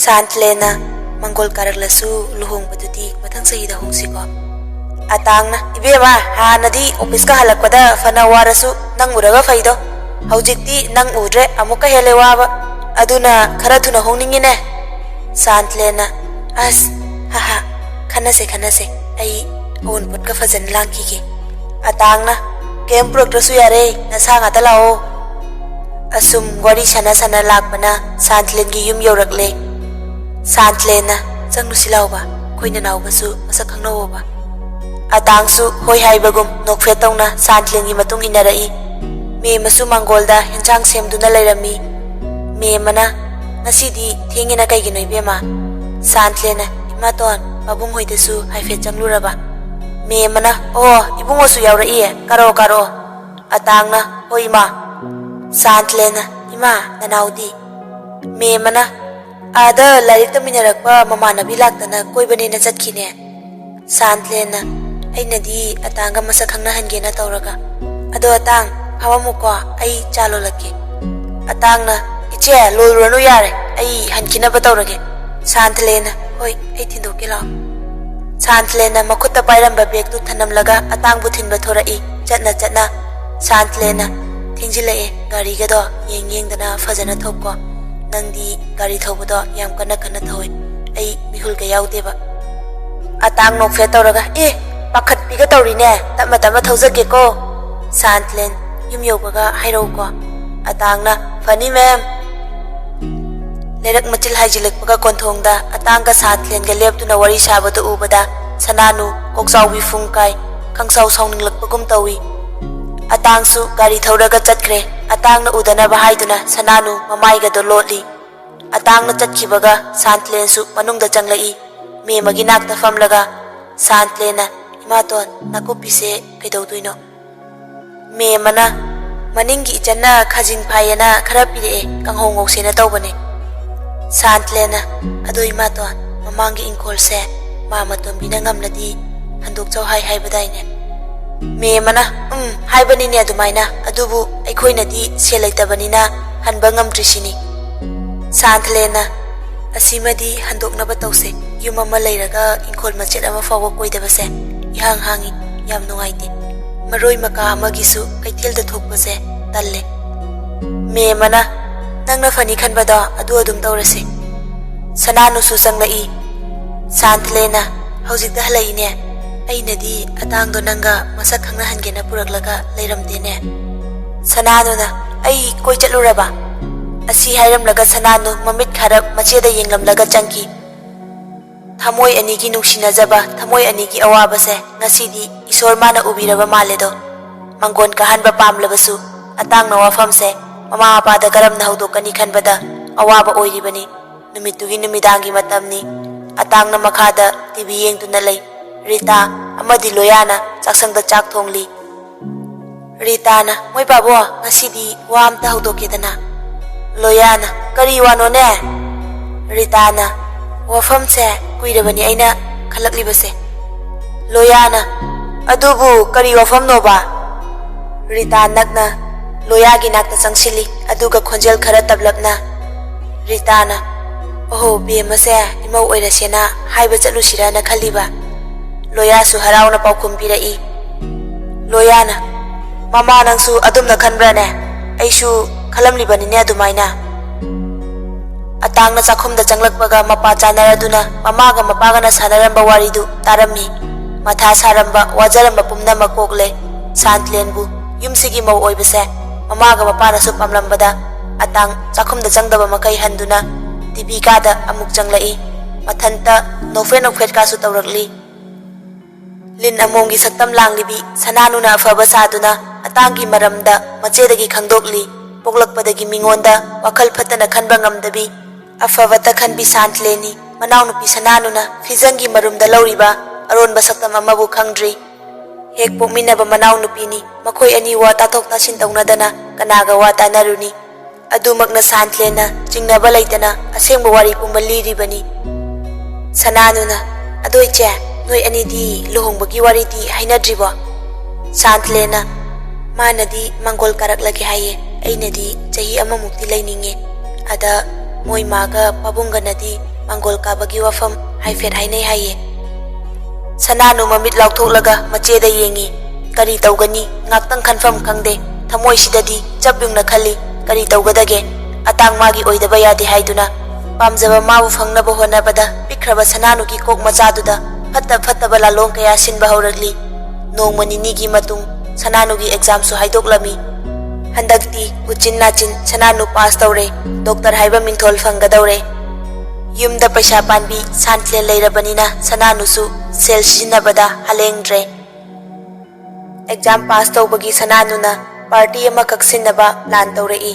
Santlena Mangol Karaglasu Luhong Badudi Matang Sahida Hongsiko Atangna Ibema Hanadi Opiska Halakwada Fana Warasu Nang Uraga Faido Haujikti Nang Udre Amuka Helewaba Aduna Karatuna Honingine Santlena As Haha Kanase Ai Own Putka Fazan Lankiki Atangna Game Progressu Yare Nasanga Talao Asum Wari Sana Lakbana Santlen gi Yum Yorakle Santlena Sang Nusilauba Koina Naubasu Masakang Noba Atangsu Hoi Haibagum Nokfetona Santlen gi Matung Inarai Me Masu Mangolda Henchang Semduna Lairami Me Mana Nasidi Thingina Kaigino Ibema Santlena Imaton Babung Hoidasu Haifet Jangluraba Me Mana Oh Ibungosu Yaurai Karo Atangna Hoima Santlena Ima Nanaudi Me Mana Ada Larik Taminarakpa Mamanabi Laktana Koibanina Zatkine Santlena Ainadi Atanga Masakangna Hangena Tauraga Ado Atang Hawamuko Ai Chalo Laki Atangna Iche Lulranu Yare Ai Hankina Bataurage Santlena Hoi Aitindu Kilo Santlena Makuta Pairamba Bek to Tanam Laga Atang Butin Batorai Jatna Santlena Tingilae Garigado Ying Dana Fazana Toko Nandi Gari Tobodo Yam Kana Thoi Ai Mihulga Yaudeba Atang no Fetoraga Pakat Pigatorine Tamatama Tozakeko Santlen Yumyoga Hiroko Atangna Funny ma'am Lerak Matil Hajilak Paga Kontongda Atanga Santlen Galep to Nawari Sabata Ubada Sananu Koksau Funkai Kangsau Sounding Lakpagum Tawi Atangsu Gari Thoraga Chatkre Atangna Udana Bahaiduna Sananu Mamaiga do Lotli Atangna Chatkibaga Santlensu Manungda Changlai Me Maginak the Famlaga Santlena Imaton Nakupise Kadoduino Me Mana Maningi Jana Kajin Payana Karapide Kanghongo Sena Tobane Santlena Ado Imaton Mamangi Inkolse Mamaton Binangam Ladi Handuk Chow Hai Badaine Me Mana Haibanine Adumaina Adubu Aikoinadi Selaitabana Hanbangam Trishini Santlena Asimadi Handok Nabatose Yumama Lairaga Inkol Machedama Fawa Koidabase Yang Hangi Yam Noaiti Maroi Maka Magisu Kaitil the Tokbase Talle Me Mana Nangna Fani Kanbada Adu Adum Taurasi Sananu Susangai Santlena Hauzik the Halaine Ainadi Atangdo Nanga Masakang Hangena Puraglaga Lairamdine Sananuna Ai Koichaluraba Asi Hiram Laga Sananu Mamit Karab Macheda Yinglam Laga Chanki Tamoi Anigi Nushina Zaba Tamoi Anigi Awabase Nasidi Isormana Ubiraba Maledo Mangon Kahanba Pamlabasu Atang Nawa Famse Mama Pada Garam Nahudo Kani Kanbada Awaba Oiribani Numitugi Numidangi Matamni Atang Namakada Tibiyeng Tunalay Rita Amadi Loyana Saksang the Chak Thongli Ritana Moy Babo Nasidi Wam Tahudokidana Loyana Kari Wano Ne Ritana Wafam Se Kuidabani Aina Kalakli Base Loyana Adubu Kari Wafam Noba Rita Nakna Loyagi Nakta Sangsili Aduga Konjel Kara Tablapna Ritana Oh Bemase Imo Oirasena Haiba Chalushirana Kaliba Loya su harauna paukum pirai Loyana Mama nangsu adumna khanbrane Aishu khalam libanine adumaina Atangna chakhumda changlakpaga mapa chanaraduna mamaga mapaga sanaramba waridu tarami matha saramba wajaramba pumna makokle Santlenbu yumsigi mau oibase mamaga mapana su pamlambada Atang chakhumda changdaba makai handuna tibikada amuk changlai mathanta nofet kasu tawrakli Lin Amongi Saktam Langlibi Sananuna Fabasatuna Atangi Maramda Machedagi Kangdokli Poglakpadagi Mingonda Wakal Patana Kanbangam Dabi Afavata Kanbi Santleni Manaunupi Sananuna Fizangi Marumda Lauriba Aron Basaktam Amabu Kangdri Hek Pukminaba Manaunupini Makoi Ani Wata Tokta Sintaunadana Kanaga Wata Naruni Adumagna Santlena Jingnaba Laitana Asengba Wari Pumbali Ribani Sananuna Adoiche Noi Anidi Luhongbagi Waridi Hainadribo Santlena Manadi Mangol Karaklagi Haye Ainadi Chahi Amamukti Laininge Ada Moi Maga Pabunganadi ꯃꯥꯡꯒꯣꯜ ꯀꯥꯕꯒꯤ ꯋꯥꯐꯝ ꯍꯥꯏꯐꯦꯠ ꯍꯥꯏꯅꯩ ꯍꯥꯏꯌꯦ꯫ ꯁꯅꯥꯅꯨ ꯃꯃꯤꯠ ꯂꯥꯎꯊꯣꯛꯂꯒ ꯃꯆꯦꯗ ꯌꯦꯡꯉꯤ꯫ ꯀꯔꯤ ꯇꯧꯒꯅꯤ ꯉꯥꯛꯇꯪ ꯈꯟꯐꯝ ꯈꯪꯗꯦ꯫ ꯊꯃꯣꯏꯁꯤꯗꯗꯤ ꯆꯞ ꯌꯨꯡꯅ ꯈꯜꯂꯤ ꯀꯔꯤ ꯇꯧꯒꯗꯒꯦ꯫ ꯑꯇꯥꯡ ꯃꯥꯒꯤ ꯑꯣꯏꯗꯕ ꯌꯥꯗꯦ ꯍꯥꯏꯗꯨꯅ ꯄꯥꯝꯖꯕ ꯃꯥꯕꯨ ꯐꯪꯅꯕ ꯍꯣꯠꯅꯕꯗ ꯄꯤꯛꯈ꯭ꯔꯕ ꯁꯅꯥꯅꯨꯒꯤ ꯀꯣꯛ ꯃꯆꯥꯗꯨꯗ ꯐꯠꯇꯕ ꯂꯥꯂꯣꯡ ꯀꯌꯥ ꯁꯤꯟꯕ ꯍꯧꯔꯛꯂꯤ꯫ ꯅꯣꯡꯃ ꯅꯤꯅꯤꯒꯤ ꯃꯇꯨꯡ ꯁꯅꯥꯅꯨꯒꯤ ꯑꯦꯛꯖꯥꯝꯁꯨ ꯍꯥꯏꯗꯣꯛꯂꯝꯃꯤ꯫ ꯍꯟꯗꯛꯇꯤ ꯎꯆꯤꯟ ꯅꯥꯆꯤꯟ ꯁꯅꯥꯅꯨ ꯄꯥꯁ ꯇꯧꯔꯦ꯫ ꯗꯣꯛꯇꯔ ꯍꯥꯏꯕ ꯃꯤꯡꯊꯣꯜ ꯐꯪꯒꯗꯧꯔꯦ꯫ ꯌꯨꯝꯗ ꯄꯩꯁꯥ ꯄꯥꯟꯕꯤ ꯁꯥꯟꯊꯂꯦꯟ ꯂꯩꯔꯕꯅꯤꯅ ꯁꯅꯥꯅꯨꯁꯨ ꯁꯦꯜ ꯁꯤꯖꯤꯟꯅꯕꯗ ꯍꯥꯂꯦꯡꯗ꯭ꯔꯦ꯫ ꯑꯦꯛꯖꯥꯝ ꯄꯥꯁ ꯇꯧꯕꯒꯤ ꯁꯅꯥꯅꯨꯅ ꯄꯥꯔꯇꯤ ꯑꯃꯈꯛ ꯁꯤꯟꯅꯕ ꯄ꯭ꯂꯥꯟ ꯇꯧꯔꯛꯏ꯫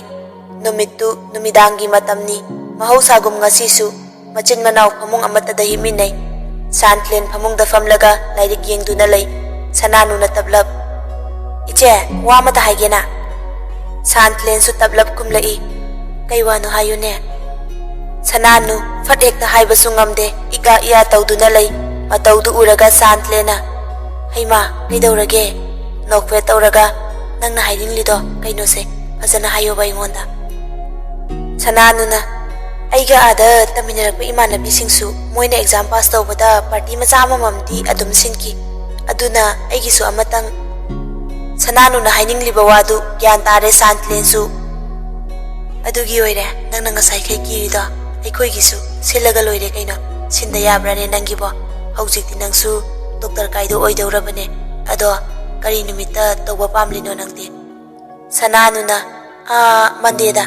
ꯅꯨꯃꯤꯠꯇꯨ ꯅꯨꯃꯤꯗꯥꯡꯒꯤ ꯃꯇꯝꯅꯤ꯫ ꯃꯍꯧꯁꯥꯒꯨꯝ ꯉꯁꯤꯁꯨ ꯃꯆꯤꯟ ꯃꯅꯥꯎ ꯐꯃꯨꯡ ꯑꯃꯠꯇꯗ ꯍꯤꯞꯃꯤꯟꯅꯩ꯫ ꯁꯥꯟꯊꯂꯦꯟ ꯐꯃꯨꯡꯗ ꯐꯝꯂꯒ ꯂꯥꯏꯔꯤꯛ ꯌꯦꯡꯗꯨꯅ ꯂꯩ꯫ ꯁꯅꯥꯅꯨꯅ ꯇꯞꯂꯞ "ꯏꯆꯦ, ꯋꯥ ꯑꯃꯇ ꯍꯥꯏꯒꯦꯅ"꯫ ꯁꯥꯟꯊꯂꯦꯟꯁꯨ ꯇꯞꯂꯞ ꯈꯨꯝꯂꯛꯏ꯫ "ꯀꯩ ꯋꯥꯅꯣ ꯍꯥꯏꯌꯨꯅꯦ"꯫ ꯁꯅꯥꯅꯨ ꯐꯠ ꯍꯦꯛꯇ ꯍꯥꯏꯕꯁꯨ ꯉꯝꯗꯦ꯫ ꯏꯀꯥ ꯏꯌꯥ ꯇꯧꯗꯨꯅ ꯂꯩ꯫ ꯃꯇꯧꯗꯨ ꯎꯔꯒ ꯁꯥꯟꯊꯂꯦꯟꯅ "ꯍꯩꯃꯥ ꯀꯩꯗꯧꯔꯒꯦ"꯫ ꯅꯣꯛꯐꯦꯠ ꯇꯧꯔꯒ "ꯅꯪꯅ ꯍꯥꯏꯅꯤꯡꯂꯤꯗꯣ ꯀꯩꯅꯣꯁꯦ ꯐꯖꯅ ꯍꯥꯏꯌꯣꯕ ꯑꯩꯉꯣꯟꯗ"꯫ ꯁꯅꯥꯅꯨꯅ "ꯑꯩꯒ ꯑꯥꯗ ꯇꯝꯃꯤꯟꯅꯔꯛꯄ ꯏꯃꯥꯟꯅꯕꯤꯁꯤꯡꯁꯨ ꯃꯣꯏꯅ ꯑꯦꯛꯖꯥꯝ ꯄꯥꯁ ꯇꯧꯕꯗ ꯄꯥꯔꯇꯤ ꯃꯆꯥ ꯑꯃꯃꯝꯗꯤ ꯑꯗꯨꯝ ꯁꯤꯟꯈꯤ꯫ ꯑꯗꯨꯅ ꯑꯩꯒꯤꯁꯨ ꯑꯃꯇꯪ"꯫ ꯁꯅꯥꯅꯨꯅ ꯍꯥꯏꯅꯤꯡꯂꯤꯕ ꯋꯥꯗꯨ ꯒ꯭ꯌꯥꯟ ꯇꯥꯔꯦ ꯁꯥꯟꯊꯂꯦꯟꯁꯨ꯫ "ꯑꯗꯨꯒꯤ ꯑꯣꯏꯔꯦ ꯅꯪꯅ ꯉꯁꯥꯏꯈꯩ ꯀꯤꯔꯤꯗꯣ꯫ ꯑꯩꯈꯣꯏꯒꯤꯁꯨ ꯁꯤꯜꯂꯒ ꯂꯣꯏꯔꯦ ꯀꯩꯅꯣ꯫ ꯁꯤꯟꯗ ꯌꯥꯕ꯭ꯔꯥꯅꯦ ꯅꯪꯒꯤꯕꯣ꯫ ꯍꯧꯖꯤꯛꯇꯤ ꯅꯪꯁꯨ ꯗꯣꯛꯇꯔ ꯀꯥꯏꯗꯣ ꯑꯣꯏꯗꯧꯔꯕꯅꯦ꯫ ꯑꯗꯣ ꯀꯔꯤ ꯅꯨꯃꯤꯠꯇ ꯇꯧꯕ ꯄꯥꯝꯂꯤꯅꯣ ꯅꯪꯗꯤ"꯫ ꯁꯅꯥꯅꯨꯅ "ꯃꯟꯗꯦꯗ"꯫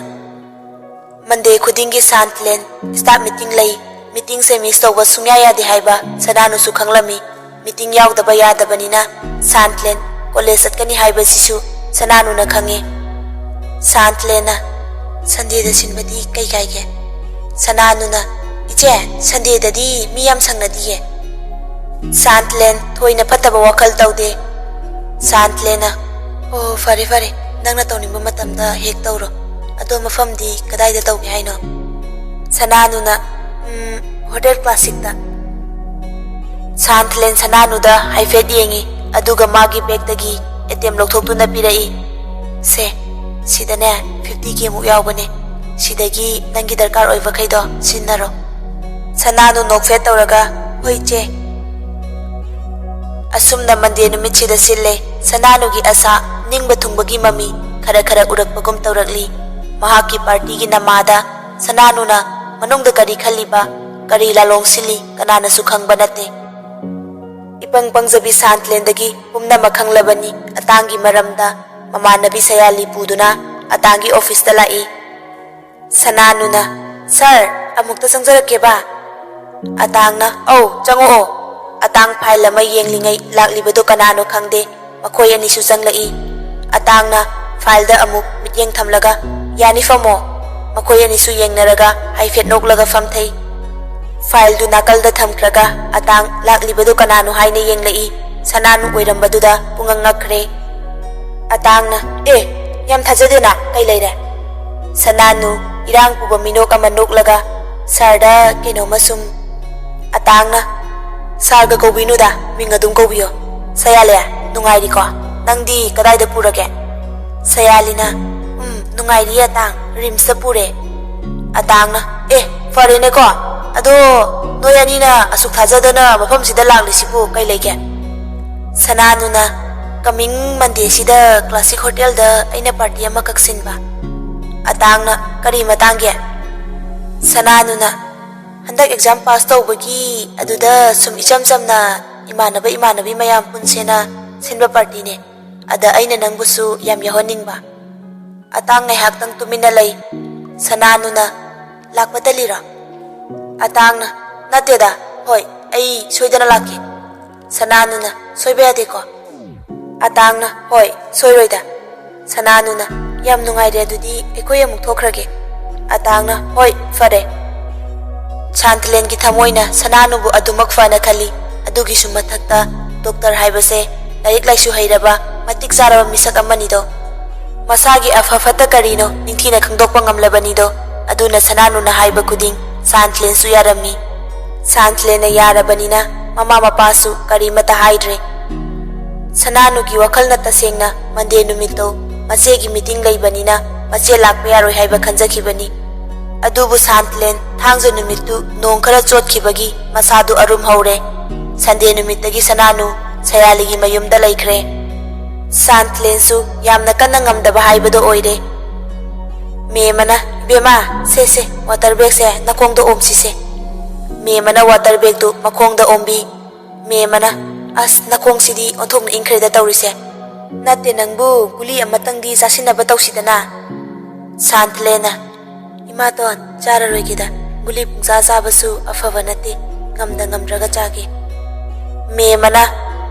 ꯃꯟꯗꯦ ꯈꯨꯗꯤꯡꯒꯤ ꯁꯥꯟꯊꯂꯦꯟ ꯁ꯭ꯇꯥꯐ ꯃꯤꯇꯤꯡ ꯂꯩ꯫ ꯃꯤꯇꯤꯡꯁꯦ ꯃꯤꯁ ꯇꯧꯕ ꯁꯨꯡꯌꯥ ꯌꯥꯗꯦ ꯍꯥꯏꯕ ꯁꯅꯥꯅꯨꯁꯨ ꯈꯪꯂꯝꯃꯤ꯫ ꯃꯤꯇꯤꯡ ꯌꯥꯎꯗꯕ ꯌꯥꯗꯕꯅꯤꯅ ꯁꯥꯟꯊꯂꯦꯟ ꯀꯣꯂꯦꯖ ꯆꯠꯀꯅꯤ ꯍꯥꯏꯕꯁꯤꯁꯨ ꯁꯅꯥꯅꯨꯅ ꯈꯪꯉꯤ꯫ ꯁꯥꯟꯊꯂꯦꯟꯅ "ꯁꯟꯗꯦꯗ ꯁꯤꯟꯕꯗꯤ ꯀꯩ ꯀꯥꯏꯒꯦ"꯫ ꯁꯅꯥꯅꯨꯅ "ꯏꯆꯦ, ꯁꯟꯗꯦꯗꯗꯤ ꯃꯤ ꯌꯥꯝ ꯁꯪꯅꯗꯤꯌꯦ"꯫ ꯁꯥꯟꯊꯂꯦꯟ ꯊꯣꯏꯅ ꯐꯠꯇꯕ ꯋꯥꯈꯜ ꯇꯧꯗꯦ꯫ ꯁꯥꯟꯊꯂꯦꯟꯅ "ꯑꯣ ꯐꯔꯦ ꯐꯔꯦ, ꯅꯪꯅ ꯇꯧꯅꯤꯡꯕ ꯃꯇꯝꯗ ꯍꯦꯛ ꯇꯧꯔꯣ꯫ ꯑꯗꯣ ꯃꯐꯝꯗꯤ ꯀꯗꯥꯏꯗ ꯇꯧꯒꯦ ꯍꯥꯏꯅꯣ"꯫ ꯁꯅꯥꯅꯨꯅ "ꯍꯣꯇꯦꯜ ꯀ꯭ꯂꯥꯁꯤꯛꯇ"꯫ ꯁꯥꯟꯊꯂꯦꯟ ꯁꯅꯥꯅꯨꯗ ꯍꯥꯏꯐꯦꯠ ꯌꯦꯡꯉꯤ꯫ ꯑꯗꯨꯒ ꯃꯥꯒꯤ ꯕꯦꯒꯇꯒꯤ ATM ꯂꯧꯊꯣꯛꯇꯨꯅ ꯄꯤꯔꯛꯏ꯫ "ꯁꯦ, ꯁꯤꯗꯅꯦ 50K ꯃꯨꯛ ꯌꯥꯎꯕꯅꯦ꯫ ꯁꯤꯗꯒꯤ ꯅꯪꯒꯤ ꯗꯔꯀꯥꯔ ꯑꯣꯏꯕꯈꯩꯗꯣ ꯁꯤꯟꯅꯔꯣ"꯫ ꯁꯅꯥꯅꯨ ꯅꯣꯛꯐꯦꯠ ꯇꯧꯔꯒ "ꯍꯣꯏ ꯆꯦ"꯫ ꯑꯁꯨꯝꯅ ꯃꯟꯗꯦ ꯅꯨꯃꯤꯠꯁꯤꯗ ꯁꯤꯜꯂꯦ꯫ ꯁꯅꯥꯅꯨꯒꯤ ꯑꯁꯥ ꯅꯤꯡꯕ ꯊꯨꯡꯕꯒꯤ ꯃꯃꯤ ꯈꯔ ꯎꯔꯛꯄꯒꯨꯝ ꯇꯧꯔꯛꯂꯤ꯫ ꯃꯍꯥꯛꯀꯤ ꯄꯥꯔꯇꯤꯒꯤ ꯅꯃꯥꯗ ꯁꯅꯥꯅꯨꯅ ꯃꯅꯨꯡꯗ ꯀꯔꯤ ꯈꯜꯂꯤꯕ, ꯀꯔꯤ ꯂꯥꯂꯣꯡ ꯁꯤꯜꯂꯤ ꯀꯅꯥꯅꯁꯨ ꯈꯪꯕ ꯅꯠꯇꯦ꯫ ꯏꯄꯪ ꯄꯪꯖꯕꯤ ꯁꯥꯟꯊꯂꯦꯟꯗꯒꯤ ꯄꯨꯝꯅꯃꯛ ꯈꯪꯂꯕꯅꯤ꯫ ꯑꯇꯥꯡꯒꯤ ꯃꯔꯝꯗ ꯃꯃꯥꯟꯅꯕꯤ ꯁꯌꯥꯂꯤ ꯄꯨꯗꯨꯅ ꯑꯇꯥꯡꯒꯤ ꯑꯣꯐꯤꯁꯇ ꯂꯥꯛꯏ꯫ ꯁꯅꯥꯅꯨꯅ "ꯁꯥꯔ, ꯑꯃꯨꯛꯇ ꯆꯪꯖꯔꯛꯀꯦꯕ"꯫ ꯑꯇꯥꯡꯅ "ꯑꯧ ꯆꯪꯉꯛꯑꯣ"꯫ ꯑꯇꯥꯡ ꯐꯥꯏꯜ ꯑꯃ ꯌꯦꯡꯂꯤꯉꯩ ꯂꯥꯛꯂꯤꯕꯗꯨ ꯀꯅꯥꯅꯣ ꯈꯪꯗꯦ꯫ ꯃꯈꯣꯏ ꯑꯅꯤꯁꯨ ꯆꯪꯂꯛꯏ꯫ ꯑꯇꯥꯡꯅ ꯐꯥꯏꯜꯗ ꯑꯃꯨꯛ ꯃꯤꯠꯌꯦꯡ ꯊꯝꯂꯒ "ꯌꯥꯅꯤ ꯐꯝꯃꯣ"꯫ ꯃꯈꯣꯏ ꯑꯅꯤꯁꯨ ꯌꯦꯡꯅꯔꯒ ꯍꯥꯏꯐꯦꯠ ꯅꯣꯛꯂꯒ ꯐꯝꯊꯩ꯫ ꯐꯥꯏꯜꯗꯨ ꯅꯥꯀꯜꯗ ꯊꯝꯈ꯭ꯔꯒ ꯑꯇꯥꯡ ꯂꯥꯛꯂꯤꯕꯗꯨ ꯀꯅꯥꯅꯣ ꯍꯥꯏꯅ ꯌꯦꯡꯂꯛꯏ꯫ ꯁꯅꯥꯅꯨ ꯑꯣꯏꯔꯝꯕꯗꯨꯗ ꯄꯨꯡꯉꯛ ꯉꯛꯈ꯭ꯔꯦ꯫ ꯑꯇꯥꯡꯅ "ꯌꯥꯝ ꯊꯥꯖꯗꯦꯅ, ꯀꯩ ꯂꯩꯔꯦ"꯫ ꯁꯅꯥꯅꯨ ꯏꯔꯥꯡ ꯄꯨꯕ ꯃꯤꯅꯣꯛ ꯑꯃ ꯅꯣꯛꯂꯒ "ꯁꯥꯔꯗ ꯀꯩꯅꯣꯝꯃ ꯁꯨꯝ"꯫ ꯑꯇꯥꯡꯅ "ꯁꯥꯔꯒ ꯀꯧꯕꯤꯅꯨꯗ, ꯃꯤꯡ ꯑꯗꯨꯝ ꯀꯧꯕꯤꯌꯣ꯫ ꯁꯌꯥꯂꯤ, ꯅꯨꯡꯉꯥꯏꯔꯤꯀꯣ? ꯅꯪꯗꯤ ꯀꯗꯥꯏꯗ ꯄꯨꯔꯒꯦ"꯫ ꯁꯌꯥꯂꯤꯅ "ꯅꯨꯡꯉꯥꯏꯔꯤꯌꯦ ꯑꯇꯥꯡ, ꯔꯤꯝꯁꯇ ꯄꯨꯔꯦ"꯫ ꯑꯇꯥꯡꯅ "ꯐꯔꯦꯅꯦꯀꯣ? ꯑꯗꯣ ꯅꯣꯏ ꯑꯅꯤꯅ ꯑꯁꯨꯛ ꯊꯥꯖꯗꯅ ꯃꯐꯝꯁꯤꯗ ꯂꯥꯛꯂꯤꯁꯤꯕꯨ ꯀꯩ ꯂꯩꯒꯦ"꯫ ꯁꯅꯥꯅꯨꯅ "ꯀꯃꯤꯡ ꯃꯟꯗꯦꯁꯤꯗ ꯀ꯭ꯂꯥꯁꯤꯛ ꯍꯣꯇꯦꯜꯗ ꯑꯩꯅ ꯄꯥꯔꯇꯤ ꯑꯃꯈꯛ ꯁꯤꯟꯕ"꯫ ꯑꯇꯥꯡꯅ "ꯀꯔꯤ ꯃꯇꯥꯡꯒꯤ"꯫ ꯁꯅꯥꯅꯨꯅ "ꯍꯟꯗꯛ ꯑꯦꯛꯖꯥꯝ ꯄꯥꯁ ꯇꯧꯕꯒꯤ ꯑꯗꯨꯗ ꯁꯨꯝ ꯏꯆꯝ ꯆꯝꯅ ꯏꯃꯥꯟꯅꯕꯤ ꯃꯌꯥꯝ ꯄꯨꯟꯁꯦꯅ ꯁꯤꯟꯕ ꯄꯥꯔꯇꯤꯅꯦ꯫ ꯑꯗ ꯑꯩꯅ ꯅꯪꯕꯨꯁꯨ ꯌꯥꯝ ꯌꯥꯎꯍꯟꯅꯤꯡꯕ"꯫ ꯑꯇꯥꯡ ꯉꯥꯏꯍꯥꯛꯇꯪ ꯇꯨꯃꯤꯟꯅ ꯂꯩ꯫ ꯁꯅꯥꯅꯨꯅ "ꯂꯥꯛꯄ ꯇꯜꯂꯤꯔꯣ"꯫ ꯑꯇꯥꯡꯅ "ꯅꯠꯇꯦꯗ, ꯍꯣꯏ ꯑꯩ ꯁꯣꯏꯗꯅ ꯂꯥꯛꯀꯦ"꯫ ꯁꯅꯥꯅꯨꯅ "ꯁꯣꯏꯕ ꯌꯥꯗꯦꯀꯣ"꯫ ꯑꯇꯥꯡꯅ "ꯍꯣꯏ, ꯁꯣꯏꯔꯣꯏꯗ"꯫ ꯁꯅꯥꯅꯨꯅ "ꯌꯥꯝ ꯅꯨꯡꯉꯥꯏꯔꯦ, ꯑꯗꯨꯗꯤ ꯑꯩꯈꯣꯏ ꯑꯃꯨꯛ ꯊꯣꯛꯈ꯭ꯔꯒꯦ"꯫ ꯑꯇꯥꯡꯅ "ꯍꯣꯏ, ꯐꯔꯦ"꯫ ꯁꯥꯟꯊꯂꯦꯟꯒꯤ ꯊꯃꯣꯏꯅ ꯁꯅꯥꯅꯨꯕꯨ ꯑꯗꯨꯃꯛ ꯐꯅ ꯈꯜꯂꯤ꯫ ꯑꯗꯨꯒꯤꯁꯨ ꯃꯊꯛꯇ ꯗꯣꯛꯇꯔ ꯍꯥꯏꯕꯁꯦ ꯂꯥꯏꯔꯤꯛ ꯂꯥꯏꯁꯨ ꯍꯩꯔꯕ ꯃꯇꯤꯛ ꯆꯥꯔꯕ ꯃꯤꯁꯛ ꯑꯃꯅꯤꯗꯣ꯫ ꯃꯁꯥꯒꯤ ꯑꯐ ꯐꯠꯇ ꯀꯔꯤꯅꯣ ꯅꯤꯡꯊꯤꯅ ꯈꯪꯗꯣꯛꯄ ꯉꯝꯂꯕꯅꯤꯗꯣ꯫ ꯑꯗꯨꯅ ꯁꯅꯥꯅꯨꯅ ꯍꯥꯏꯕ ꯈꯨꯗꯤꯡ ꯁꯥꯟꯊꯂꯦꯟꯁꯨ ꯌꯥꯔꯝꯃꯤ꯫ ꯁꯥꯟꯊꯂꯦꯟꯅ ꯌꯥꯔꯕꯅꯤꯅ ꯃꯃꯥ ꯃꯄꯥꯁꯨ ꯀꯔꯤꯃꯠꯇ ꯍꯥꯏꯗ꯭ꯔꯦ꯫ ꯁꯅꯥꯅꯨꯒꯤ ꯋꯥꯈꯜꯅ ꯇꯁꯦꯡꯅ ꯃꯟꯗꯦ ꯅꯨꯃꯤꯠꯇꯣ ꯃꯆꯦꯒꯤ ꯃꯤꯇꯤꯡ ꯂꯩꯕꯅꯤꯅ ꯃꯆꯦ ꯂꯥꯛꯄ ꯌꯥꯔꯣꯏ ꯍꯥꯏꯕ ꯈꯟꯖꯈꯤꯕꯅꯤ꯫ ꯑꯗꯨꯕꯨ ꯁꯥꯟꯇꯂꯦꯟ ꯊꯥꯡꯖ ꯅꯨꯃꯤꯠꯇꯨ ꯅꯣꯡ ꯈꯔ ꯆꯣꯠꯈꯤꯕꯒꯤ ꯃꯁꯥꯗꯨ ꯑꯔꯨꯝ ꯍꯧꯔꯦ꯫ ꯁꯟꯗꯦ ꯅꯨꯃꯤꯠꯇꯒꯤ ꯁꯅꯥꯅꯨ ꯁꯌꯥꯂꯤꯒꯤ ꯃꯌꯨꯝꯗ ꯂꯩꯈ꯭ꯔꯦ꯫ ꯁꯥꯟꯇꯂꯦꯟꯁꯨ ꯌꯥꯝꯅ ꯀꯟꯅ ꯉꯝꯗꯕ ꯍꯥꯏꯕꯗꯣ ꯑꯣꯏꯔꯦ꯫ ꯃꯦꯃꯅ "ꯏꯕꯦꯝꯃ ꯁꯦ ꯋꯥꯇꯔ ꯕꯦꯒꯁꯦ ꯅꯈꯣꯡꯗ ꯑꯣꯝꯁꯤꯁꯦ"꯫ ꯃꯦꯃꯅ ꯋꯥꯇꯔ ꯕꯦꯒꯇꯨ ꯃꯈꯣꯡꯗ ꯑꯣꯝꯕꯤ꯫ ꯃꯦꯃꯅ "ꯑꯁ ꯅꯈꯣꯡꯁꯤꯗꯤ ꯑꯣꯟꯊꯣꯛꯅ ꯏꯪꯈ꯭ꯔꯦꯗ ꯇꯧꯔꯤꯁꯦ꯫ ꯅꯠꯇꯦ ꯅꯪꯕꯨ ꯒꯨꯂꯤ ꯑꯃꯇꯪꯗꯤ ꯆꯥꯁꯤꯟꯅꯕ ꯇꯧꯁꯤꯗꯅ"꯫ ꯁꯥꯟꯇꯂꯦꯟꯅ "ꯏꯃꯥꯇꯣꯟ ꯆꯥꯔꯔꯣꯏꯒꯦꯗ, ꯒꯨꯂꯤ ꯄꯨꯡꯆꯥ ꯆꯥꯕꯁꯨ ꯑꯐꯕ ꯅꯠꯇꯦ, ꯉꯝꯗ꯭ꯔꯒ ꯆꯥꯒꯦ"꯫ ꯃꯦꯃꯅ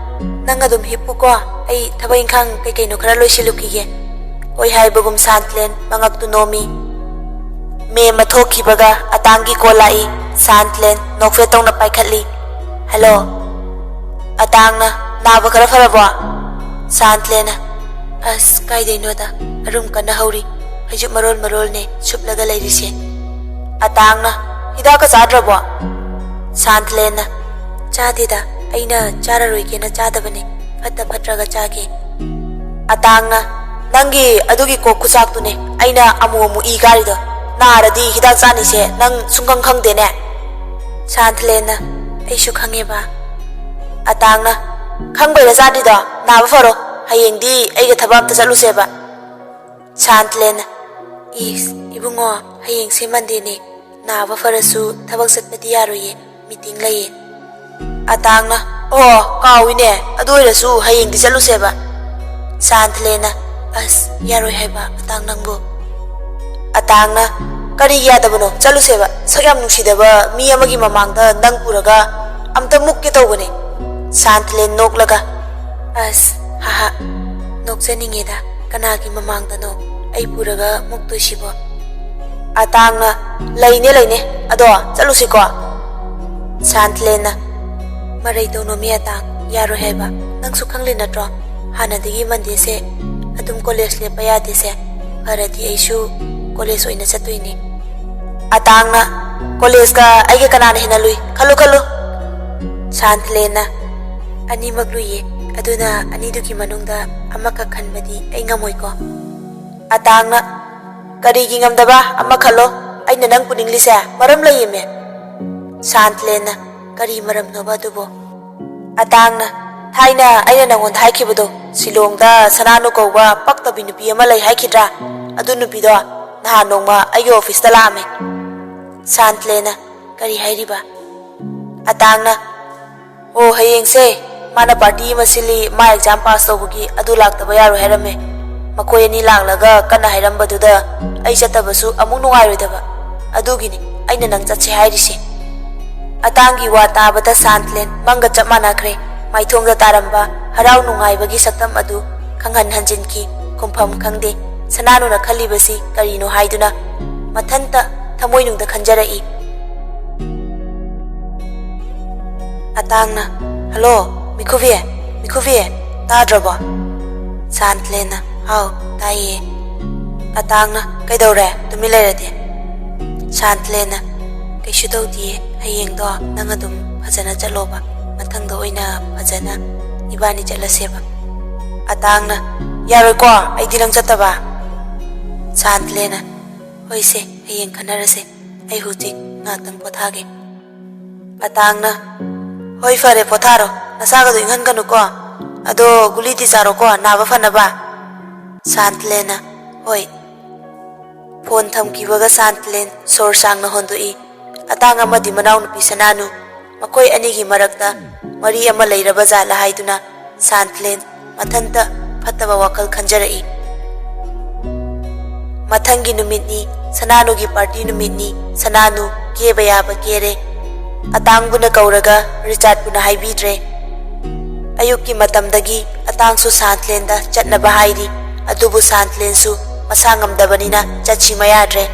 "ꯅꯪ ꯑꯗꯨꯝ ꯍꯤꯞꯄꯨꯀꯣ, ꯑꯩ ꯊꯕꯛ ꯏꯪꯈꯥꯡ ꯀꯩꯀꯩꯅꯣ ꯈꯔ ꯂꯣꯏꯁꯤꯜꯂꯨꯈꯤꯒꯦ"꯫ ꯍꯣꯏ ꯍꯥꯏꯕꯒꯨꯝ ꯁꯥꯟꯇꯂꯦꯟ ꯃꯉꯛꯇꯨ ꯅꯣꯝꯃꯤ꯫ ꯃꯦꯃ ꯊꯣꯛꯈꯤꯕꯒ ꯑꯇꯥꯡꯒꯤ ꯀꯣꯜ ꯂꯥꯛꯏ꯫ ꯁꯥꯟꯇꯂꯦꯟ ꯅꯣꯛꯐꯦꯠ ꯇꯧꯅ ꯄꯥꯏꯈꯠꯂꯤ꯫ "ꯍꯜꯂꯣ"꯫ ꯑꯇꯥꯡꯅ "ꯅꯥꯕ ꯈꯔ ꯐꯔꯕꯣ"꯫ ꯁꯥꯟꯇꯂꯦꯟꯅ "ꯑꯁ ꯀꯥꯏꯗꯩꯅꯣꯗ, ꯑꯔꯨꯝ ꯀꯟꯅ ꯍꯧꯔꯤ, ꯐꯩꯖꯨꯞ ꯃꯔꯣꯜꯅꯦ ꯁꯨꯞꯂꯒ ꯂꯩꯔꯤꯁꯦ"꯫ ꯑꯇꯥꯡꯅ "ꯍꯤꯗꯥꯛꯀ ꯆꯥꯗ꯭ꯔꯕꯣ"꯫ ꯁꯥꯟꯇꯂꯦꯟꯅ "ꯆꯥꯗꯦꯗ, ꯑꯩꯅ ꯆꯥꯔꯔꯣꯏꯒꯦꯅ ꯆꯥꯗꯕꯅꯦ, ꯐꯠꯇ꯭ꯔꯒ ꯆꯥꯒꯦ"꯫ ꯑꯇꯥꯡꯅ "ꯅꯪꯒꯤ ꯑꯗꯨꯒꯤ ꯀꯣꯛ ꯈꯨꯆꯥꯛꯇꯨꯅꯦ ꯑꯩꯅ ꯑꯃꯨꯛ ꯏ ꯀꯥꯔꯤꯗꯣ, ꯅꯥꯔꯗꯤ ꯍꯤꯗꯥꯛ ꯆꯥꯅꯤꯁꯦ ꯅꯪ ꯁꯨꯡꯈꯪ ꯈꯪꯗꯦꯅꯦ"꯫ ꯁꯥꯟꯇꯂꯦꯟꯅ "ꯑꯩꯁꯨ ꯈꯪꯉꯦꯕ"꯫ ꯑꯇꯥꯡꯅ "ꯈꯪꯕꯩꯔ ꯆꯥꯗ꯭ꯔꯤꯗꯣ, ꯅꯥꯕ ꯐꯔꯣ, ꯍꯌꯦꯡꯗꯤ ꯑꯩꯒ ꯊꯕꯛ ꯑꯝꯇ ꯆꯠꯂꯨꯁꯦꯕ"꯫ ꯁꯥꯟꯇꯂꯦꯟꯅ "ꯏꯁ ꯏꯕꯨꯡꯉꯣ, ꯍꯌꯦꯡꯁꯦ ꯃꯟꯗꯦꯅꯦ, ꯅꯥꯕ ꯐꯔꯁꯨ ꯊꯕꯛ ꯆꯠꯄꯗꯤ ꯌꯥꯔꯣꯏꯌꯦ, ꯃꯤꯇꯤꯡ ꯂꯩꯌꯦ"꯫ ꯑꯇꯥꯡꯅ "ꯑꯣ ꯀꯥꯎꯏꯅꯦ, ꯑꯗꯨ ꯑꯣꯏꯔꯁꯨ ꯍꯌꯦꯡꯗꯤ ꯆꯠꯂꯨꯁꯦꯕ"꯫ ꯁꯥꯟꯇꯂꯦꯟꯅ "ꯑꯁ ꯌꯥꯔꯣꯏ ꯍꯥꯏꯕ ꯑꯇꯥꯡ ꯅꯪꯕꯨ"꯫ ꯑꯇꯥꯡꯅ "ꯀꯔꯤꯒꯤ ꯌꯥꯗꯕꯅꯣ, ꯆꯠꯂꯨꯁꯦꯕ, ꯁꯛ ꯌꯥꯝ ꯅꯨꯡꯁꯤꯗꯕ ꯃꯤ ꯑꯃꯒꯤ ꯃꯃꯥꯡꯗ ꯅꯪ ꯄꯨꯔꯒ ꯑꯝꯇ ꯃꯨꯛꯀꯦ ꯇꯧꯕꯅꯦ"꯫ ꯁꯥꯟꯇꯂꯦꯟ ꯅꯣꯛꯂꯒ "ꯑꯁ ꯍꯥꯍꯥ, ꯅꯣꯛꯆꯅꯤꯡꯉꯦꯗ, ꯀꯅꯥꯒꯤ ꯃꯃꯥꯡꯗꯅꯣ ꯑꯩ ꯄꯨꯔꯒ ꯃꯨꯛꯇꯣꯏꯁꯤꯕꯣ"꯫ ꯑꯇꯥꯡꯅ "ꯂꯩꯅꯦ, ꯑꯗꯣ ꯆꯠꯂꯨꯁꯤꯀꯣ"꯫ ꯁꯥꯟꯇꯂꯦꯟꯅ "ꯃꯔꯩ ꯇꯧꯅꯣꯃꯤ ꯑꯇꯥꯡ, ꯌꯥꯔꯣꯏ ꯍꯥꯏꯕ, ꯅꯪꯁꯨ ꯈꯪꯂꯤ ꯅꯠꯇ꯭ꯔꯣ, ꯍꯥꯟꯅꯗꯒꯤ ꯃꯟꯗꯦꯁꯦ ꯑꯗꯨꯝ ꯀꯣꯂꯦꯖ ꯂꯦꯞꯄ ꯌꯥꯗꯦꯁꯦ, ꯐꯔꯗꯤ ꯑꯩꯁꯨ ꯀꯣꯂꯦꯖ ꯑꯣꯏꯅ ꯆꯠꯇꯣꯏꯅꯦ"꯫ ꯑꯇꯥꯡꯅ "ꯀꯣꯂꯦꯖꯀ ꯑꯩꯒ ꯀꯅꯥꯅ ꯍꯦꯟꯅ ꯂꯨꯏ, ꯈꯜꯂꯨ"꯫ ꯁꯥꯟꯇꯂꯦꯟꯅ "ꯑꯅꯤꯃꯛ ꯂꯨꯏꯌꯦ, ꯑꯗꯨꯅ ꯑꯅꯤꯗꯨꯒꯤ ꯃꯅꯨꯡꯗ ꯑꯃꯈꯛ ꯈꯟꯕꯗꯤ ꯑꯩ ꯉꯝꯃꯣꯏꯀꯣ"꯫ ꯑꯇꯥꯡꯅ "ꯀꯔꯤꯒꯤ ꯉꯝꯗꯕ, ꯑꯃ ꯈꯜꯂꯣ, ꯑꯩꯅ ꯅꯪ ꯄꯨꯅꯤꯡꯂꯤꯁꯦ ꯃꯔꯝ ꯂꯩꯌꯦꯃꯦ"꯫ ꯁꯥꯟꯇꯂꯦꯟꯅ "ꯀꯔꯤ ꯃꯔꯝꯅꯣꯕ ꯑꯗꯨꯕꯣ"꯫ ꯑꯇꯥꯡꯅ "ꯊꯥꯏꯅ ꯑꯩꯅ ꯅꯪꯉꯣꯟꯗ ꯍꯥꯏꯈꯤꯕꯗꯣ, ꯁꯤꯂꯣꯡꯗ ꯁꯅꯥꯅꯨ ꯀꯧꯕ ꯄꯛꯇꯕꯤ ꯅꯨꯄꯤ ꯑꯃ ꯂꯩ ꯍꯥꯏꯈꯤꯗ꯭ꯔꯥ, ꯑꯗꯨ ꯅꯨꯄꯤꯗꯣ ꯅꯍꯥꯟ ꯅꯣꯡꯃ ꯑꯩꯒꯤ ꯑꯣꯐꯤꯁꯇ ꯂꯥꯛꯑꯝꯃꯦ"꯫ ꯁꯥꯟꯇꯂꯦꯟꯅ "ꯀꯔꯤ ꯍꯥꯏꯔꯤꯕ"꯫ ꯑꯇꯥꯡꯅ "ꯑꯣ ꯍꯌꯦꯡꯁꯦ ꯃꯥꯅ ꯄꯥꯔꯇꯤ ꯑꯃ ꯁꯤꯜꯂꯤ, ꯃꯥ ꯑꯦꯛꯖꯥꯝ ꯄꯥꯁ ꯇꯧꯕꯒꯤ, ꯑꯗꯨ ꯂꯥꯛꯇꯕ ꯌꯥꯔꯣꯏ ꯍꯥꯏꯔꯝꯃꯦ꯫ ꯃꯈꯣꯏ ꯑꯅꯤ ꯂꯥꯛꯂꯒ ꯀꯟꯅ ꯍꯥꯏꯔꯝꯕꯗꯨꯗ ꯑꯩ ꯆꯠꯇꯕꯁꯨ ꯑꯃꯨꯛ ꯅꯨꯡꯉꯥꯏꯔꯣꯏꯗꯕ, ꯑꯗꯨꯒꯤꯅꯤ ꯑꯩꯅ ꯅꯪ ꯆꯠꯁꯦ ꯍꯥꯏꯔꯤꯁꯦ"꯫ ꯑꯇꯥꯡꯒꯤ ꯋꯥ ꯇꯥꯕꯗ ꯁꯥꯟꯇꯂꯦꯟ ꯃꯪꯒ ꯆꯞ ꯃꯥꯟꯅꯈ꯭ꯔꯦ꯫ ꯃꯥꯏꯊꯣꯡꯗ ꯇꯥꯔꯝꯕ ꯍꯔꯥꯎ ꯅꯨꯡꯉꯥꯏꯕꯒꯤ ꯁꯛꯇꯝ ꯑꯗꯨ ꯈꯪꯍꯟ ꯍꯟꯖꯤꯟꯈꯤ, ꯈꯨꯝꯐꯝ ꯈꯪꯗꯦ꯫ ꯁꯅꯥꯅꯨꯅ ꯈꯜꯂꯤꯕꯁꯤ ꯀꯔꯤꯅꯣ ꯍꯥꯏꯗꯨꯅ ꯃꯊꯟꯇ ꯊꯃꯣꯏꯅꯨꯡꯗ ꯈꯟꯖꯔꯛꯏ꯫ ꯑꯇꯥꯡꯅ "ꯍꯜꯂꯣ ꯃꯤꯈꯨꯕꯤ, ꯇꯥꯗ꯭ꯔꯕꯣ"꯫ ꯁꯥꯟꯇꯂꯦꯟꯅ "ꯍꯥꯎ ꯇꯥꯏꯌꯦ"꯫ ꯑꯇꯥꯡꯅ "ꯀꯩꯗꯧꯔꯦ ꯇꯨꯃꯤꯟ ꯂꯩꯔꯗꯤ"꯫ ꯁꯥꯟꯇꯂꯦꯟꯅ "ꯀꯩꯁꯨ ꯇꯧꯗꯤꯌꯦ, ꯍꯌꯦꯡꯗꯣ ꯅꯪ ꯑꯗꯨꯝ ꯐꯖꯅ ꯆꯠꯂꯣꯕ, ꯃꯊꯪꯗ ꯑꯣꯏꯅ ꯐꯖꯅ ꯏꯕꯥꯅꯤ ꯆꯠꯂꯁꯦꯕ"꯫ ꯑꯇꯥꯡꯅ "ꯌꯥꯔꯣꯏꯀꯣ, ꯑꯩꯗꯤ ꯅꯪ ꯆꯠꯇꯕ"꯫ ꯁꯥꯟꯇꯂꯦꯟꯅ "ꯍꯣꯏꯁꯦ, ꯍꯌꯦꯡ ꯈꯟꯅꯔꯁꯦ, ꯑꯩ ꯍꯧꯖꯤꯛ ꯉꯥꯛꯇꯪ ꯄꯣꯊꯥꯒꯦ"꯫ ꯑꯇꯥꯡꯅ "ꯍꯣꯏ ꯐꯔꯦ, ꯄꯣꯊꯥꯔꯣ, ꯅꯁꯥꯒꯗꯣ ꯏꯪꯍꯟꯒꯅꯨꯀꯣ, ꯑꯗꯣ ꯒꯨꯂꯤꯗꯤ ꯆꯥꯔꯣꯀꯣ ꯅꯥꯕ ꯐꯅꯕ"꯫ ꯁꯥꯟꯇꯂꯦꯟꯅ "ꯍꯣꯏ"꯫ ꯐꯣꯟ ꯊꯝꯈꯤꯕꯒ ꯁꯥꯟꯇꯂꯦꯟ ꯁꯣꯔ ꯁꯥꯡꯅ ꯍꯣꯟꯗꯣꯛꯏ꯫ ꯑꯇꯥꯡ ꯑꯃꯗꯤ ꯃꯅꯥꯎꯅꯨꯄꯤ ꯁꯅꯥꯅꯨ, ꯃꯈꯣꯏ ꯑꯅꯤꯒꯤ ꯃꯔꯛꯇ ꯃꯔꯤ ꯑꯃ ꯂꯩꯔꯕ ꯖꯥꯠꯂ ꯍꯥꯏꯗꯨꯅ ꯁꯥꯟꯇꯂꯦꯟ ꯃꯊꯟꯇ ꯐꯠꯇꯕ ꯋꯥꯈꯜ ꯈꯟꯖꯔꯛꯏ꯫ ꯃꯊꯪꯒꯤ ꯅꯨꯃꯤꯠꯅꯤ, ꯁꯅꯥꯅꯨꯒꯤ ꯄꯥꯔꯇꯤ ꯅꯨꯃꯤꯠꯅꯤ꯫ ꯁꯅꯥꯅꯨ ꯀꯦꯕ ꯌꯥꯕ ꯀꯦꯔꯦ꯫ ꯑꯇꯥꯡꯕꯨꯅ ꯀꯧꯔꯒ ꯔꯤꯆꯥꯔꯠꯄꯨꯅ ꯍꯥꯏꯕꯤꯗ꯭ꯔꯦ꯫ ꯑꯌꯨꯛꯀꯤ ꯃꯇꯝꯗꯒꯤ ꯑꯇꯥꯡꯁꯨ ꯁꯥꯟꯇꯂꯦꯟꯗ ꯆꯠꯅꯕ ꯍꯥꯏꯔꯤ, ꯑꯗꯨꯕꯨ ꯁꯥꯟꯇꯂꯦꯟꯁꯨ ꯃꯁꯥ ꯉꯝꯗꯕꯅꯤꯅ ꯆꯠꯁꯤ ꯃꯌꯥꯗ꯭ꯔꯦ꯫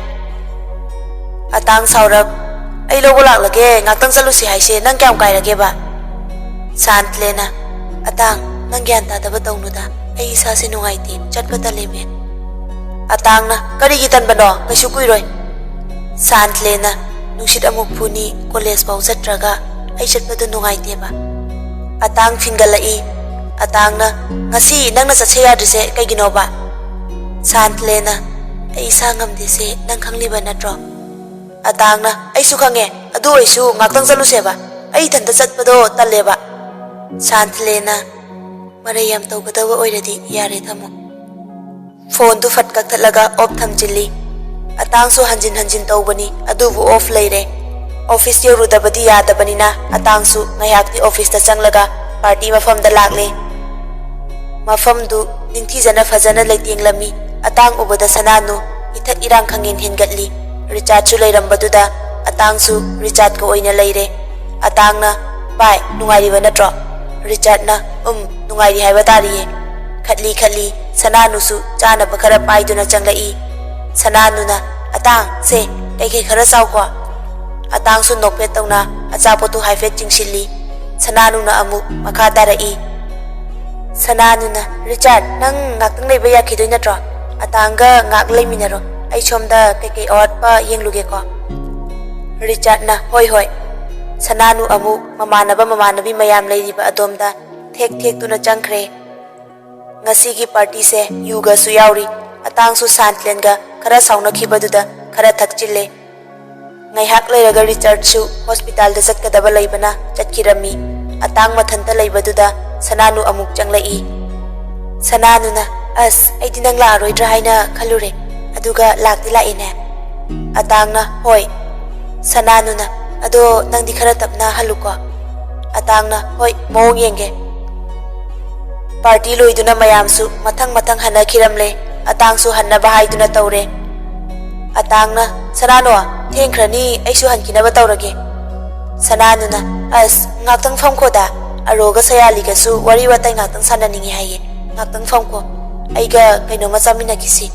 ꯑꯇꯥꯡ ꯁꯥꯎꯔꯞ "ꯑꯩ ꯂꯧꯕ ꯂꯥꯛꯂꯒꯦ, ꯉꯥꯛꯇꯪ ꯆꯠꯂꯨꯁꯤ ꯍꯥꯏꯁꯦ ꯅꯪ ꯀꯌꯥꯝ ꯀꯥꯏꯔꯒꯦꯕ"꯫ ꯁꯥꯟꯇꯂꯦꯟꯅ "ꯑꯇꯥꯡ ꯅꯪ ꯒ꯭ꯌꯥꯟ ꯇꯥꯗꯕ ꯇꯧꯅꯨꯗ, ꯑꯩ ꯏꯁꯥꯁꯦ ꯅꯨꯡꯉꯥꯏꯇꯦ, ꯆꯠꯄ ꯇꯜꯂꯦꯃꯦ"꯫ ꯑꯇꯥꯡꯅ "ꯀꯔꯤꯒꯤ ꯇꯟꯕꯅꯣ, ꯀꯩꯁꯨ ꯀꯨꯏꯔꯣꯏ"꯫ ꯁꯥꯟꯇꯂꯦꯟꯅ "ꯅꯨꯡꯁꯤꯠ ꯑꯃꯨꯛ ꯐꯨꯅꯤ, ꯀꯣꯂꯦꯖ ꯐꯥꯎ ꯆꯠꯇ꯭ꯔꯒ ꯑꯩ ꯆꯠꯄꯗꯨ ꯅꯨꯡꯉꯥꯏꯇꯦꯕ"꯫ ꯑꯇꯥꯡ ꯐꯤꯡꯒꯠꯂꯛꯏ꯫ ꯑꯇꯥꯡꯅ "ꯉꯁꯤ ꯅꯪꯅ ꯆꯠꯁꯦ ꯌꯥꯗ꯭ꯔꯤꯁꯦ ꯀꯩꯒꯤꯅꯣꯕ"꯫ ꯁꯥꯟꯇꯂꯦꯟꯅ "ꯑꯩ ꯏꯁꯥ ꯉꯝꯗꯦꯁꯦ ꯅꯪ ꯈꯪꯂꯤꯕ ꯅꯠꯇ꯭ꯔꯣ, Atangna aisu khange adu aisu ngaktang chaluseba ai thanta chatpado talleba Santhlena Marayam tawgadawa oiradi yare thamo phone tu fatkak thalaga off thamjili atangsu hanjin hanjin tawbani adubu off leire office yorudabadi yadabanina atangsu ngayakti office ta changlaga party mafam da lagle mafam du ningthijana fajana leitinglami atang ubada sananu ithak irang khangin hengatli Richard chu leirambaduda atangsu Richard ko oina leire atangna bai nungairi banatro Richard na nungairi haiba tariye khatli sananu su chana bakhara paiduna changlai sananu na atang se kai khara saw ko atang su nokpe tawna achapotu haifet chingsilli sananu na amu makha tarai sananu na Richard nang ngaktang leiba yakhidoi natro atanga ngak leiminaro ai chomda kai ot pa yengluge ko Richard na hoi sananu amu mamanabi mayam leiriba adomda thek tuna changkhre ngasi gi party se yuga su yauri atang su Santlenga khara sauna khibaduda khara thakchille ngaihak leiraga Richard su hospital da chatkadaba leibana chatkirami atang mathanta leibaduda sananu amuk changlai sananu na as aidi nang la roidra haina khalure aduga lakti la ine atangna hoi sananu na ado nangdi khara tapna haluko atangna hoi mong yenge party loiduna mayamsu mathang hana khiramle atangsu hanna bahaiduna tawre atangna sanano thengkhrani aisu hankinaba tawrage sananu na as ngaktang famkhoda aroga sayaliga su wari watai ngaktang sananingi haye ngaktang famko aiga kaino machamina kisi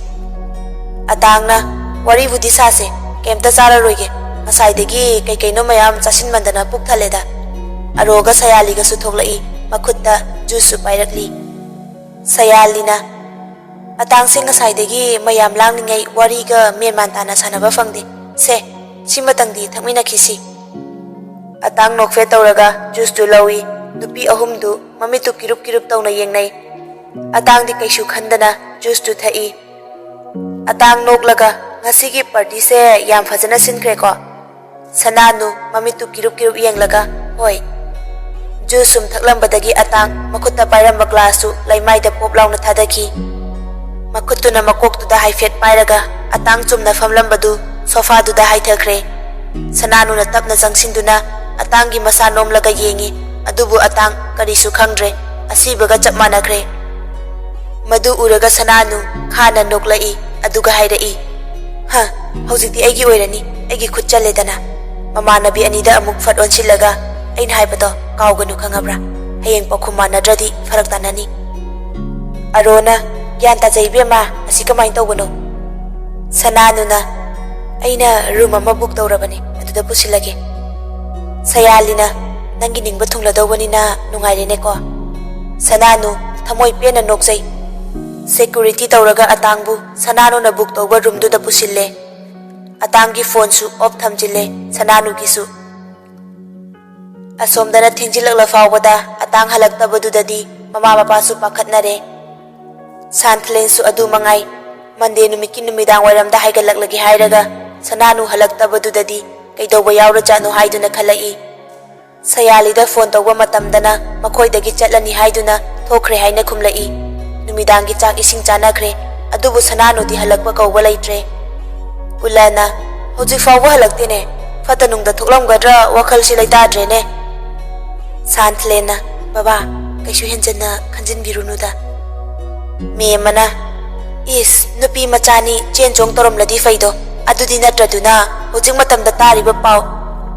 atangna wari budi sase kemta chara roige Masaidagi kay kaino mayam chasin mandana puk thaleda aroga sayaliga su thoklai makhutta juice su pairakli sayalina atang sing saidagi mayam langningai wariga menman tana sanaba fangde se simatangdi thangmina khisi atang nokfe tawraga juice tu lawi nupi ahum du mamitu kirup tawna yengnai atang di kaisu khandana juice tu thai atang noklaga ngasigi party se yam phajana sinkhre ko sananu mamitu kirup yenglaga hoi juice sum thaklambadagi atang makhutta pairamba glass su laimaida pop launa thadaki makhutuna makoktu da haifet pairaga atang chumna famlambadu sofa du da haithakre sananu na tapna jangsinduna atangi masa nomlaga yengi adubu atang karisu khangdre asibaga chapmanakre madu uraga sananu khana noklai aduga hairai ha hojikti aigi oirani aigi khut chaledana mamanabi anida amuk fat onsilaga ain haibado kauganu khangabra hayeng pakhum manadradi farak tanani arona gyan ta jaibema asi kamai tawbano sananuna aina room ama book tawrabani aduda pusilage sayalina nangi ningba thungladawani na nungairene ko sananu thamoi pena nokjai security tawraga atangbu sananu na book tawba room du da pusille atangi phone su off thamjile sananu gisu asomdana thinjilakla fawbada atang halaktabadudadi mama papa su pakhatnare Santlen su adu mangai mande numiki numidang wairamda haigalaklagi hairaga sananu halaktabadudadi kaidoba yawra janu haiduna khalai sayalida phone tawba matamdana makhoidagi chatlani haiduna thokre haina khumlai numidangi chak ising chanakre adubu sananu di halakpa kawba laitre Ulana hojik fawba halaktene fatanungda thoklamgadra wakhal si laitadre ne Santlena baba kaisu henjana khanjin birunuda me mana is nupi machani chenjong torom ladi faido adudi natraduna hojik matamda tariba pau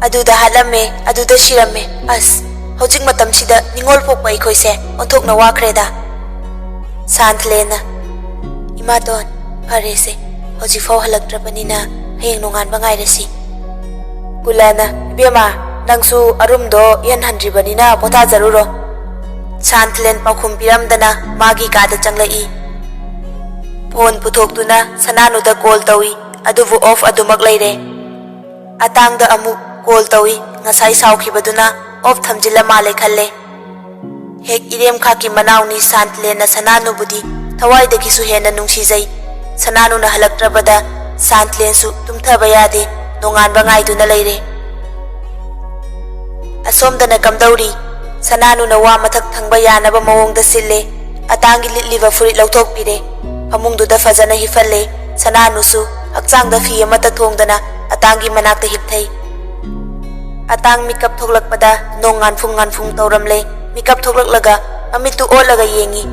aduda halame aduda shirame as hojik matam sida ningol pokpai khoise onthokna wakreda Santlena imadon parese hojik faw halaktrabanina hayeng nongan bangairasi Kulana bema nangsu arumdo yan handribanina pota jaruro Santlen pakhum piramdana magi kada changlai phone puthokduna sananu da call tawi adubu off adumak leire atangda amu call tawi ngasai saukhibaduna off thamjila male khalle hek irem khaki manawni Santlena sananu budi thawai dagi su hena nungsijai sananu na halaktrabada Santlen su tumthaba yade nonganba ngaiduna leire. Asomdana kamdauri Sananuna wa mathak thangba yanaba mawongda sille atangi litliba furit lauthokpire pamungduda fazana hifalle Sananusu hakchangda fi amata thongdana atangi manakta hipthai atang mikap thoklakpada nongan phung tawramle mikap thoklaklaga amitu olaga yengi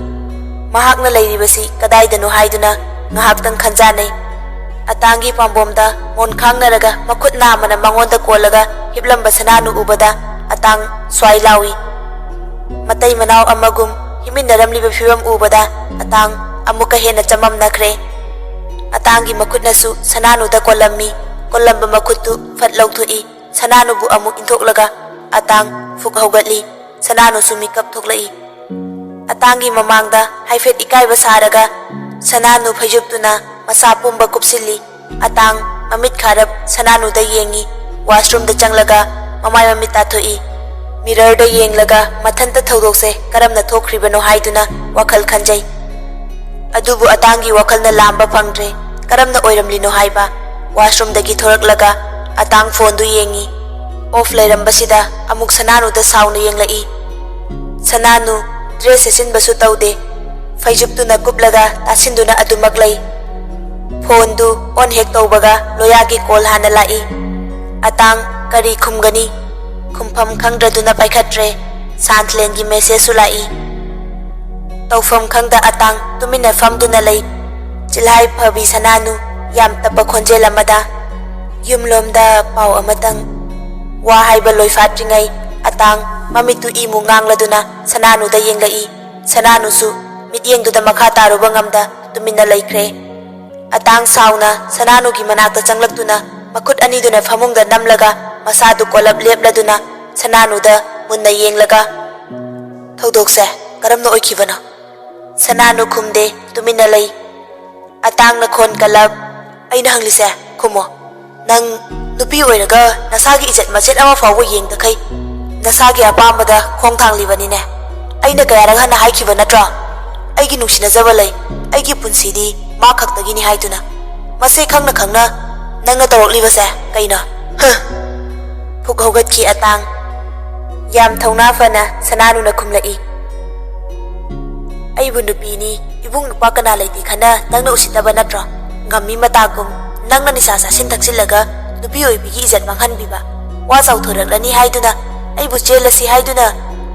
mahakna leiribasi kadaidano haiduna ngahaktang khanjanai atangi pambomda mon khangnaraga makhut namana mangonda kolaga hiplamba Sananu ubada atang swai lawi matai manau amagum himinnaramliba fiwam ubada atang amuka hena chamamnakre atangi makhutnasu Sananuda kolammi kolamba makhuttu fat lauthoi Sananubu amuk inthoklaga atang fuk haugatli Sananusu mikap thoklai atangi mamangda haifet ikaiba saraga Sananu phajuptuna masa pumba kupsilli atang mamit kharap Sananuda yengi washroom da changlaga mamai mamit tathoi mirror da yenglaga mathanta thodokse karamna thokhribano haiduna wakhal khanjai adubu atangi wakhalna lamba phangdre karamna oiramlino haiba washroom dagi thoraklaga atang phone du yengi off lairambasida amuk Sananu da sauna yenglai Sananu dress sesin basu taude faijuptuna kuplaga tasinduna adumaklai phone du on hek tawbaga loyagi call hana lai atang kari khumgani khumpham khangdraduna paikhatre Santlengi message sulai tawfam khangda atang tumina famduna lei chilhai phabi Sananu yam tapa khonjel amada yumlomda pau amatang wa haiba loifatringai atang mamitu imu ngangladuna Sananu da yenglai Sananu su mityengduda makha taruba ngamda tumina laikre atang sauna Sananu gi manakta changlaktuna makhut aniduna famungda namlaga masadu kolap lepladuna Sananu da munna yenglaga thodokse karamna oikhibana Sananu khumde tumina lai atang na khon kalap aina hanglise khumo nang nupi oiraga nasagi ijat machet ama fawo yengda khai nasagi apamada khongthang libanine aina kayaraga na haikiba natra aigi nuksina jabalai aigi punsidi ma khaktagini haiduna masai khangna nangna tawraklibase kaina phuk haugatki atang yam thauna fana Sananu na khumlai aibu nupini ibung nupa kana laiti khana nangna usitaba natra ngammi matagum nangna nisasa sin thaksilaga nupi oibigi ijat manghanbiba wa chauthораklani haiduna aibu chelasi haiduna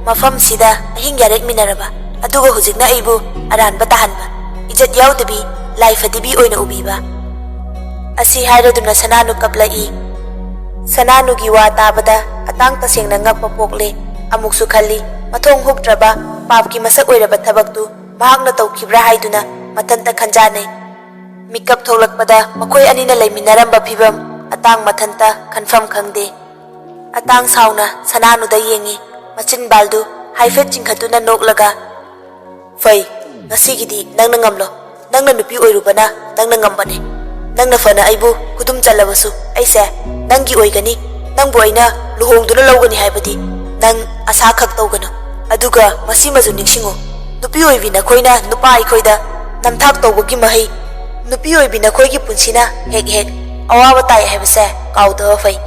mafam sida ahing yarek minaraba aduga hujikna aibu aranba tahanba ijat yawdabi laifadibi oina ubiba asi hairaduna Sananu kaplai Sananu gi wa tabada atang tasengna ngakpa pokle amuksu khalli mathong huktraba papki masak oiraba thabaktu mahakna tawkhibra haiduna mathanta khanjanai mikap tholakpada makhoi anina leiminaramba phibam atang mathanta khanfam khangde atang sauna Sananu da yengi machin baldu haifet chingkhatuna noklaga fai ngasigidi nangna ngamlo nangna nupi oirubana nangna ngambane nangna fana aibu kudum chalabasu aise nangi oigani nangbu aina luhongduna lawgani haibadi nang asa khak tawgana aduga masi maju ningsingo nupi oibina khoina nupa aikhoida namthak tawbagi mahai nupi oibina khoigi punsina hek awawa tai haibase kaudha fai